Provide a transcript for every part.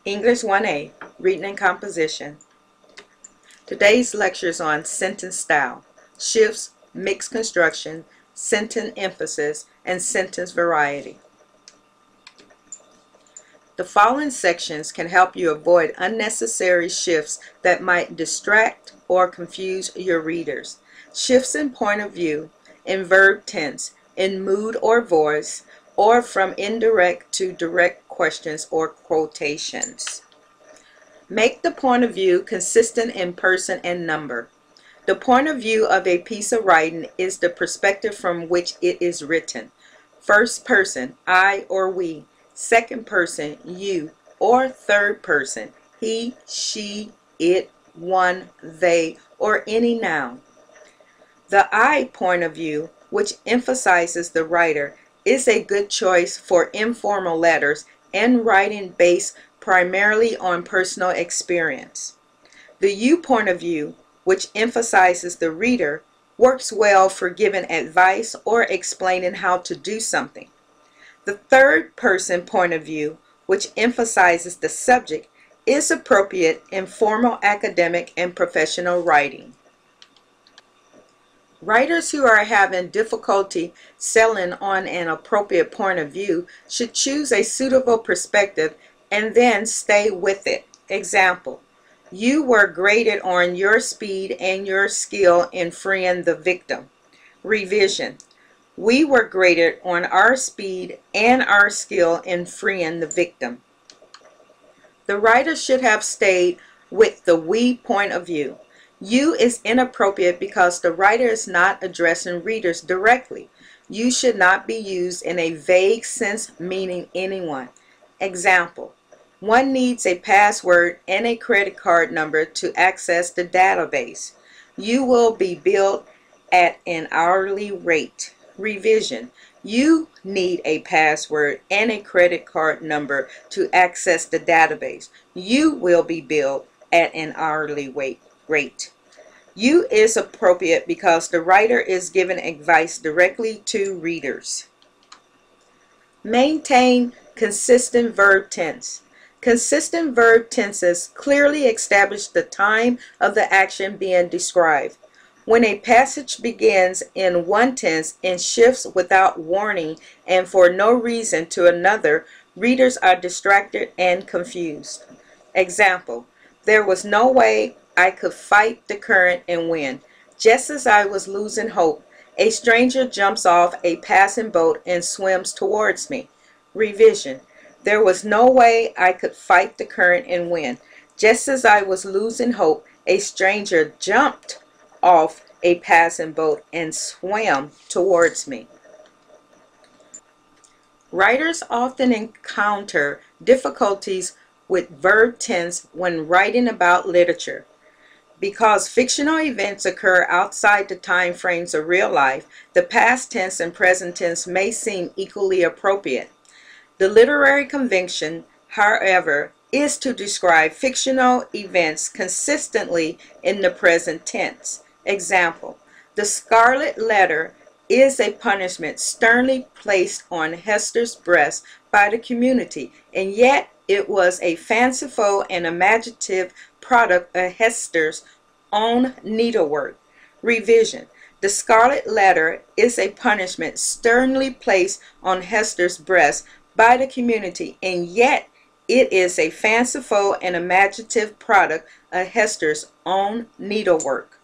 English 1A, Reading and Composition. Today's lecture is on sentence style, shifts, mixed construction, sentence emphasis, and sentence variety. The following sections can help you avoid unnecessary shifts that might distract or confuse your readers. Shifts in point of view, in verb tense, in mood or voice, or from indirect to direct questions or quotations. Make the point of view consistent in person and number. The point of view of a piece of writing is the perspective from which it is written. First person, I or we. Second person, you. Or third person, he, she, it, one, they, or any noun. The I point of view, which emphasizes the writer, is a good choice for informal letters and writing based primarily on personal experience. The you point of view, which emphasizes the reader, works well for giving advice or explaining how to do something. The third person point of view, which emphasizes the subject, is appropriate in formal academic and professional writing. Writers who are having difficulty settling on an appropriate point of view should choose a suitable perspective and then stay with it. Example, you were graded on your speed and your skill in freeing the victim. Revision, we were graded on our speed and our skill in freeing the victim. The writer should have stayed with the we point of view. You is inappropriate because the writer is not addressing readers directly. You should not be used in a vague sense meaning anyone. Example, one needs a password and a credit card number to access the database. You will be billed at an hourly rate. Revision, you need a password and a credit card number to access the database. You will be billed at an hourly rate. You is appropriate because the writer is giving advice directly to readers. Maintain consistent verb tense. Consistent verb tenses clearly establish the time of the action being described. When a passage begins in one tense and shifts without warning and for no reason to another, readers are distracted and confused. Example, there was no way I could fight the current and win. Just as I was losing hope, a stranger jumps off a passing boat and swims towards me. Revision, there was no way I could fight the current and win. Just as I was losing hope, a stranger jumped off a passing boat and swam towards me. Writers often encounter difficulties with verb tense when writing about literature. Because fictional events occur outside the time frames of real life, the past tense and present tense may seem equally appropriate. The literary convention, however, is to describe fictional events consistently in the present tense. Example, the Scarlet Letter is a punishment sternly placed on Hester's breast by the community, and yet it was a fanciful and imaginative product of Hester's own needlework. Revision, the Scarlet Letter is a punishment sternly placed on Hester's breast by the community, and yet it is a fanciful and imaginative product of Hester's own needlework.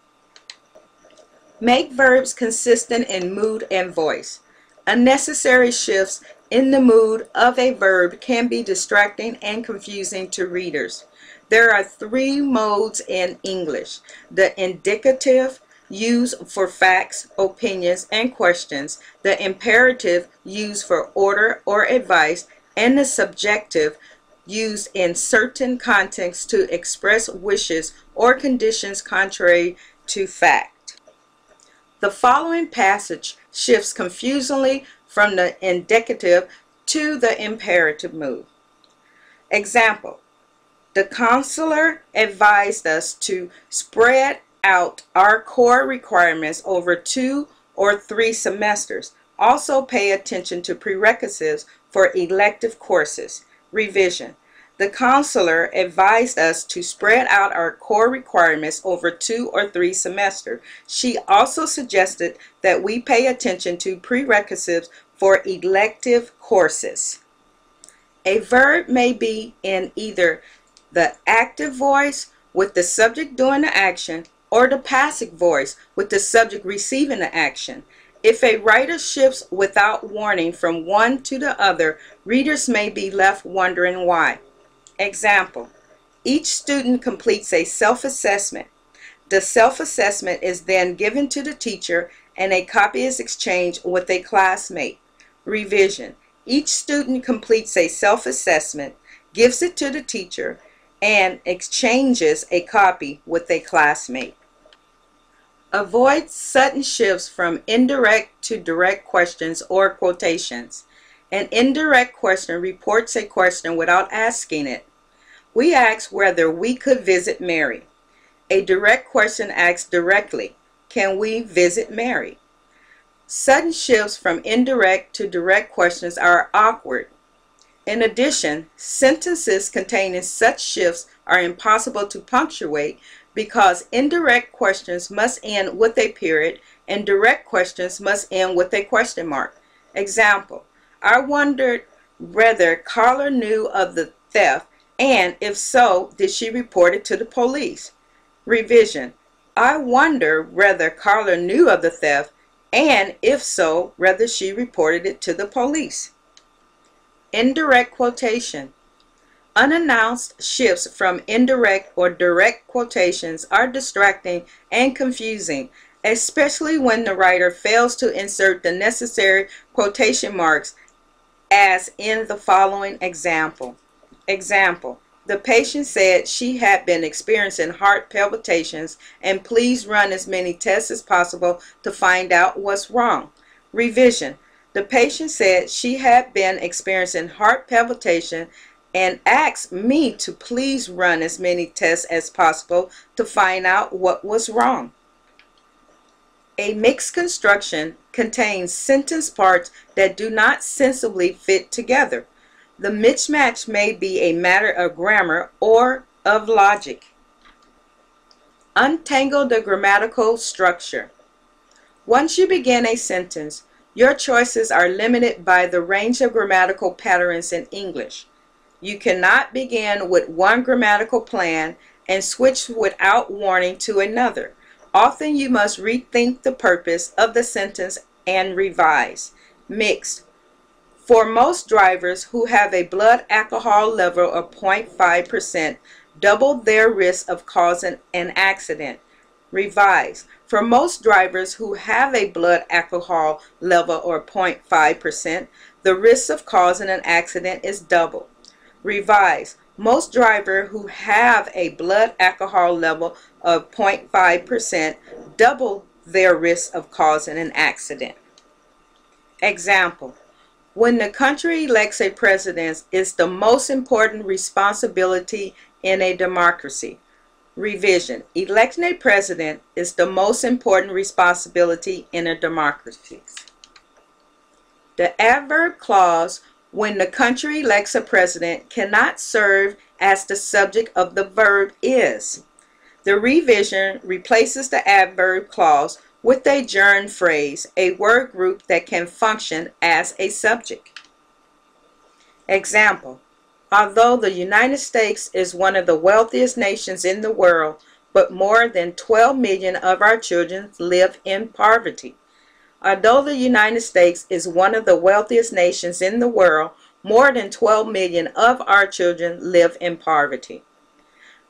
Make verbs consistent in mood and voice. Unnecessary shifts in the mood of a verb can be distracting and confusing to readers. There are three modes in English: the indicative, used for facts, opinions, and questions; the imperative, used for order or advice; and the subjective, used in certain contexts to express wishes or conditions contrary to fact. The following passage shifts confusingly from the indicative to the imperative mood. Example, the counselor advised us to spread out our core requirements over 2 or 3 semesters. Also pay attention to prerequisites for elective courses. Revision, The counselor advised us to spread out our core requirements over 2 or 3 semesters. She also suggested that we pay attention to prerequisites for elective courses. A verb may be in either the active voice with the subject doing the action or the passive voice with the subject receiving the action. If a writer shifts without warning from one to the other, readers may be left wondering why. Example, each student completes a self-assessment. The self-assessment is then given to the teacher and a copy is exchanged with a classmate. Revision, each student completes a self-assessment, gives it to the teacher, and exchanges a copy with a classmate. Avoid sudden shifts from indirect to direct questions or quotations. An indirect question reports a question without asking it. We ask whether we could visit Mary. A direct question asks directly, can we visit Mary? Sudden shifts from indirect to direct questions are awkward. In addition, sentences containing such shifts are impossible to punctuate because indirect questions must end with a period and direct questions must end with a question mark. Example, I wondered whether Carla knew of the theft, and if so, did she report it to the police? Revision, I wonder whether Carla knew of the theft, and if so, whether she reported it to the police. Indirect quotation. Unannounced shifts from indirect or direct quotations are distracting and confusing, especially when the writer fails to insert the necessary quotation marks, as in the following example. Example, the patient said she had been experiencing heart palpitations and please run as many tests as possible to find out what's wrong. Revision, the patient said she had been experiencing heart palpitation and asked me to please run as many tests as possible to find out what was wrong. A mixed construction contains sentence parts that do not sensibly fit together. The mismatch may be a matter of grammar or of logic. Untangle the grammatical structure. Once you begin a sentence, your choices are limited by the range of grammatical patterns in English. You cannot begin with one grammatical plan and switch without warning to another. Often you must rethink the purpose of the sentence and revise. Mixed. For most drivers who have a blood alcohol level of 0.5%, double their risk of causing an accident. Revise. For most drivers who have a blood alcohol level of 0.5%, the risk of causing an accident is double. Revise. Most drivers who have a blood alcohol level of 0.5% double their risk of causing an accident. Example, when the country elects a president, it's the most important responsibility in a democracy. Revision, electing a president is the most important responsibility in a democracy. The adverb clause, when the country elects a president, cannot serve as the subject of the verb is. The revision replaces the adverb clause with a gerund phrase, a word group that can function as a subject. Example, although the United States is one of the wealthiest nations in the world, but more than 12 million of our children live in poverty. Although the United States is one of the wealthiest nations in the world, more than 12 million of our children live in poverty.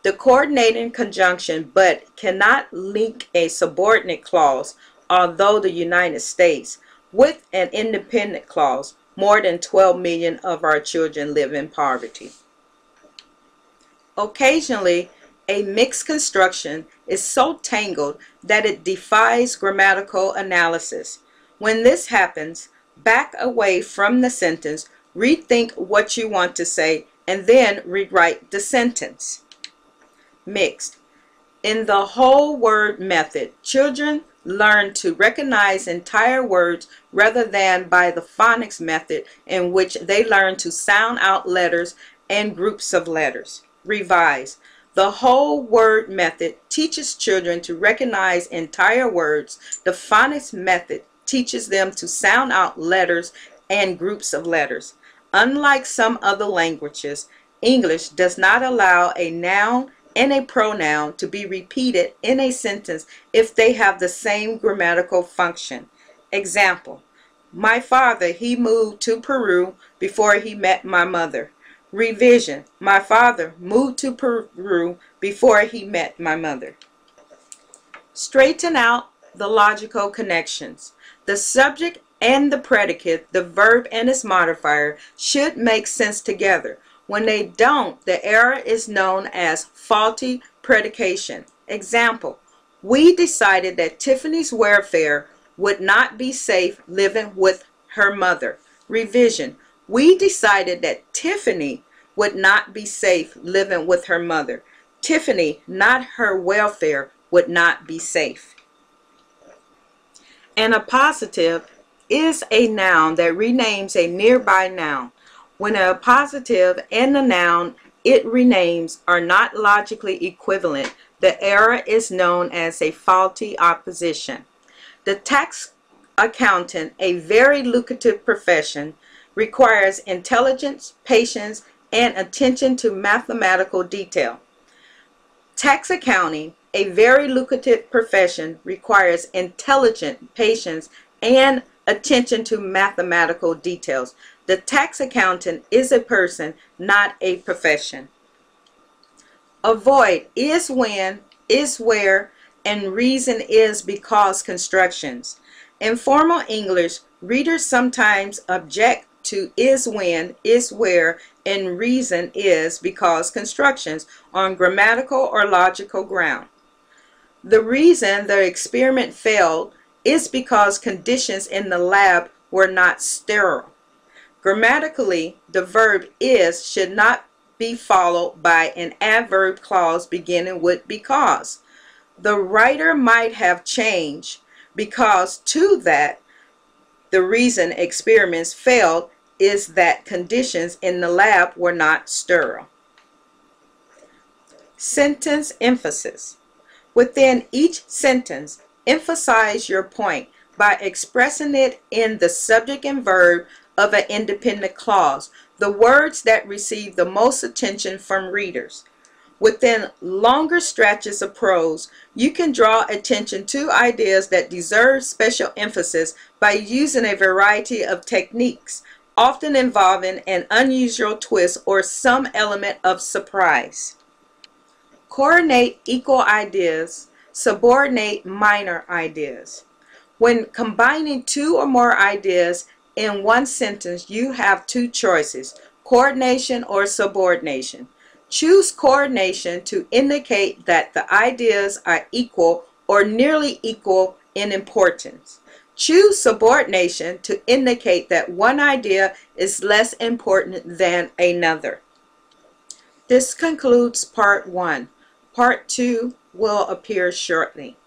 The coordinating conjunction but cannot link a subordinate clause, although the United States, with an independent clause, more than 12 million of our children live in poverty. Occasionally, a mixed construction is so tangled that it defies grammatical analysis. When this happens, back away from the sentence, rethink what you want to say, and then rewrite the sentence. Mixed. In the whole word method, children learn to recognize entire words rather than by the phonics method, in which they learn to sound out letters and groups of letters. Revise. The whole word method teaches children to recognize entire words. The phonics method teaches them to sound out letters and groups of letters. Unlike some other languages, English does not allow a noun and a pronoun to be repeated in a sentence if they have the same grammatical function. Example: my father, he moved to Peru before he met my mother. Revision: my father moved to Peru before he met my mother. Straighten out the logical connections. The subject and the predicate, the verb and its modifier, should make sense together. When they don't, the error is known as faulty predication. Example: we decided that Tiffany's welfare would not be safe living with her mother. Revision: we decided that Tiffany would not be safe living with her mother. Tiffany, not her welfare, would not be safe. An appositive is a noun that renames a nearby noun. When an appositive and the noun it renames are not logically equivalent, the error is known as a faulty opposition. The tax accountant, a very lucrative profession, requires intelligence, patience, and attention to mathematical detail. Tax accounting, a very lucrative profession, requires intelligence, patience, and attention to mathematical details. The tax accountant is a person, not a profession. Avoid is when, is where, and reason is because constructions. In formal English, readers sometimes object to is when, is where, and reason is because constructions on grammatical or logical ground. The reason the experiment failed is because conditions in the lab were not sterile. Grammatically, the verb is should not be followed by an adverb clause beginning with because. The writer might have changed because to that. The reason experiments failed is that conditions in the lab were not sterile. Sentence emphasis. Within each sentence, emphasize your point by expressing it in the subject and verb of an independent clause, the words that receive the most attention from readers. Within longer stretches of prose, you can draw attention to ideas that deserve special emphasis by using a variety of techniques, often involving an unusual twist or some element of surprise. Coordinate equal ideas, subordinate minor ideas. When combining two or more ideas in one sentence, you have two choices: coordination or subordination. Choose coordination to indicate that the ideas are equal or nearly equal in importance. Choose subordination to indicate that one idea is less important than another. This concludes part 1. Part 2 will appear shortly.